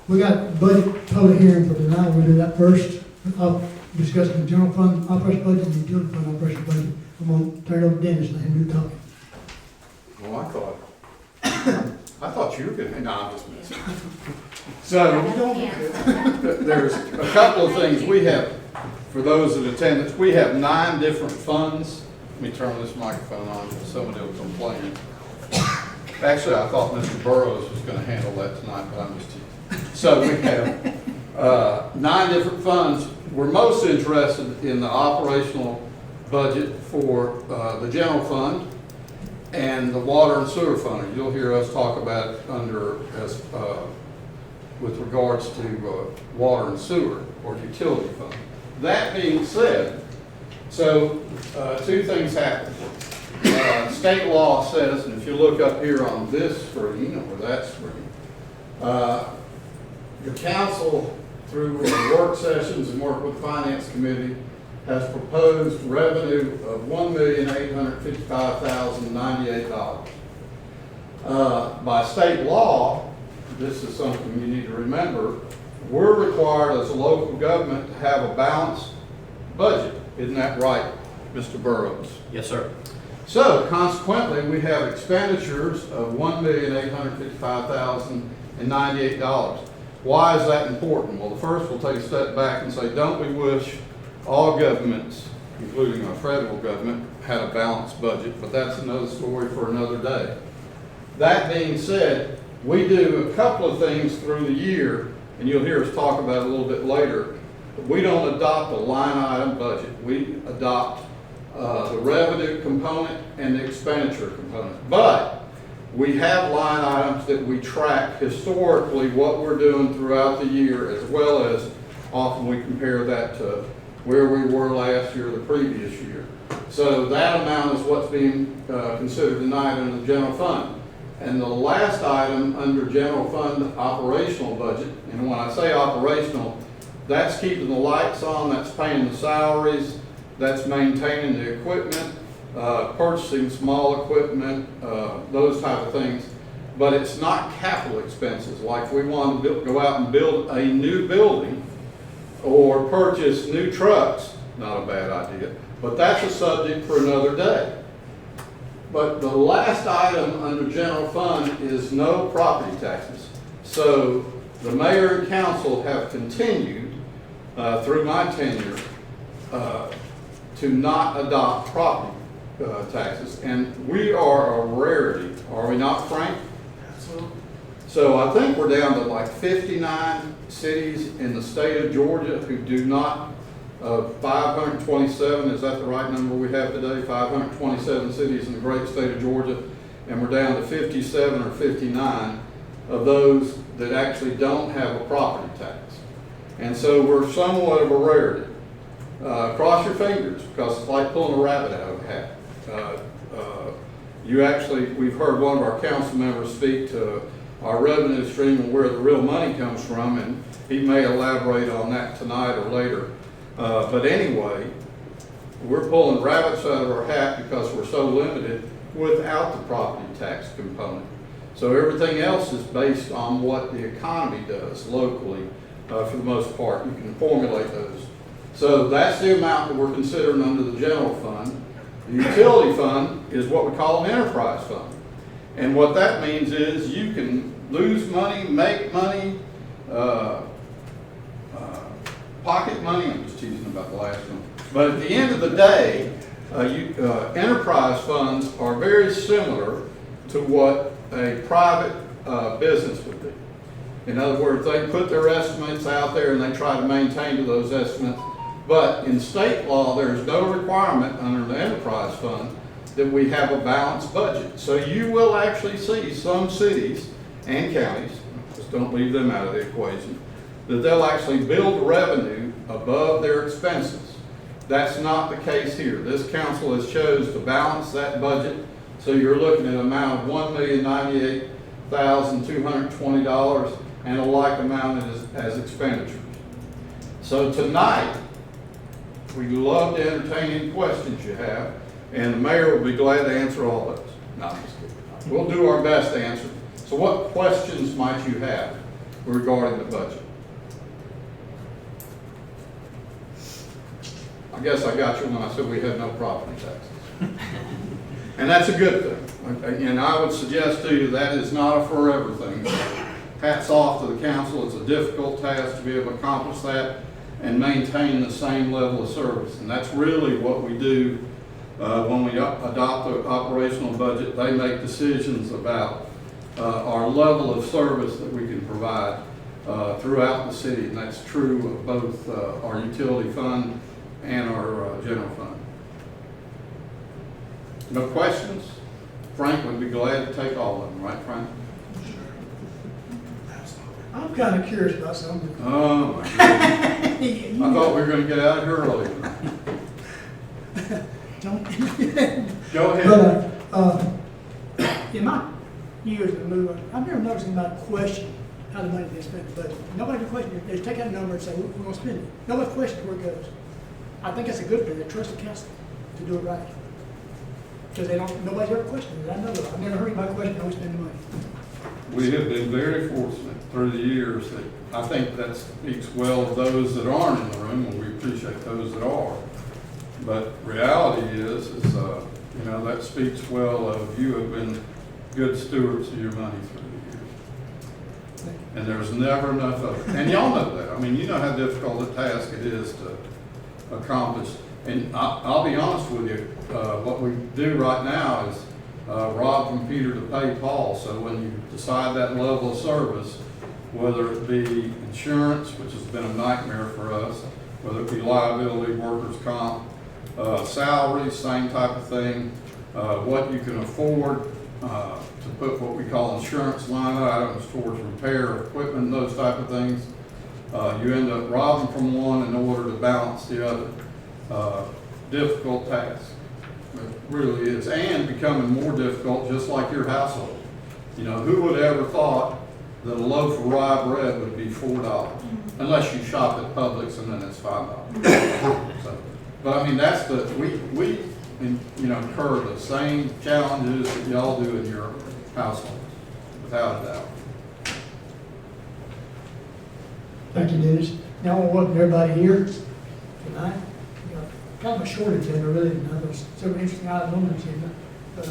We got budget public hearing for tonight. We'll do that first. Discussing the general fund operation budget and the utility fund operation budget. I'm gonna turn it over to Dennis, let him do the talking. Well, I thought you were gonna, no, I'm just messing. So, there's a couple of things we have, for those in attendance, we have 9 different funds. Let me turn this microphone on, because somebody will complain. Actually, I thought Mr. Burrows was gonna handle that tonight, but I'm just teasing. So we have 9 different funds. We're most interested in the operational budget for the general fund and the water and sewer fund. You'll hear us talk about it under as with regards to water and sewer or utility fund. That being said, so 2 things happen. State law says, and if you look up here on this screen or that screen, the council, through work sessions and work with the finance committee, has proposed revenue of $1,855,098. By state law, this is something you need to remember, we're required as a local government to have a balanced budget. Isn't that right, Mr. Burrows? Yes, sir. So consequently, we have expenditures of $1,855,098. Why is that important? Well, first we'll take a step back and say, don't we wish all governments, including our federal government, had a balanced budget? But that's another story for another day. That being said, we do a couple of things through the year, and you'll hear us talk about it a little bit later. We don't adopt a line item budget. We adopt the revenue component and the expenditure component. But we have line items that we track historically what we're doing throughout the year, as well as often we compare that to where we were last year or the previous year. So that amount is what's being considered tonight under the general fund. And the last item under general fund operational budget, and when I say operational, that's keeping the lights on, that's paying the salaries, that's maintaining the equipment, purchasing small equipment, those type of things. But it's not capital expenses, like if we want to go out and build a new building or purchase new trucks, not a bad idea, but that's a subject for another day. But the last item under general fund is no property taxes. So the mayor and council have continued through my tenure to not adopt property taxes, and we are a rarity, are we not, Frank? Absolutely. So I think we're down to like 59 cities in the state of Georgia who do not, 527, is that the right number we have today? 527 cities in the great state of Georgia, and we're down to 57 or 59 of those that actually don't have a property tax. And so we're somewhat of a rarity. Cross your fingers, because it's like pulling a rabbit out of a hat. We've heard one of our council members speak to our revenue stream and where the real money comes from, and he may elaborate on that tonight or later. But anyway, we're pulling rabbits out of our hat because we're so limited without the property tax component. So everything else is based on what the economy does locally, for the most part. You can formulate those. So that's the amount that we're considering under the general fund. The utility fund is what we call an enterprise fund. And what that means is you can lose money, make money, pocket money. I'm just teasing about the last one. But at the end of the day, enterprise funds are very similar to what a private business would be. In other words, they put their estimates out there and they try to maintain to those estimates. But in state law, there is no requirement under the enterprise fund that we have a balanced budget. So you will actually see some cities and counties, just don't leave them out of the equation, that they'll actually build revenue above their expenses. That's not the case here. This council has chose to balance that budget. So you're looking at an amount of $1,098,220 and a like amount as expenditures. So tonight, we'd love to entertain any questions you have, and the mayor will be glad to answer all those. No, I'm just kidding. We'll do our best to answer. So what questions might you have? regarding the budget. I guess I got you when I said we had no property taxes. And that's a good thing. And I would suggest to you that is not a forever thing. Hats off to the council. It's a difficult task to be able to accomplish that and maintain the same level of service. And that's really what we do when we adopt an operational budget. They make decisions about our level of service that we can provide throughout the city. And that's true of both our utility fund and our general fund. No questions? Frank would be glad to take all of them, right, Frank? I'm kind of curious about something. Oh, my goodness. I thought we were going to get out of here early. Don't. Go ahead. But, in my years of moving, I've never noticed anybody question how the money gets spent in the budget. Nobody can question it. They take out a number and say, we're going to spend it. Nobody questions where it goes. I think that's a good thing. They trust the council to do it right. Because nobody's ever questioned it. I know that. I've never heard anybody question how we spend the money. We have been very fortunate through the years that I think that speaks well of those that aren't in the room, and we appreciate those that are. But reality is that speaks well of you have been good stewards of your money through the years. And there's never enough of it. And y'all know that. I mean, you know how difficult a task it is to accomplish. And I'll be honest with you, what we do right now is rob from Peter to pay Paul. So when you decide that level of service, whether it be insurance, which has been a nightmare for us, whether it be liability, workers' comp, salaries, same type of thing, what you can afford to put what we call insurance line items towards repair of equipment, those type of things, you end up robbing from one in order to balance the other. Difficult task. It really is, and becoming more difficult, just like your household. You know, who would ever thought that a loaf of rye bread would be $4, unless you shop at Publix and then it's $5. So, but I mean, that's we incur the same challenges that y'all do in your household, without a doubt. Thank you, Dennis. Now I want to welcome everybody here tonight. Kind of a short agenda, really. There's several interesting items on the agenda. But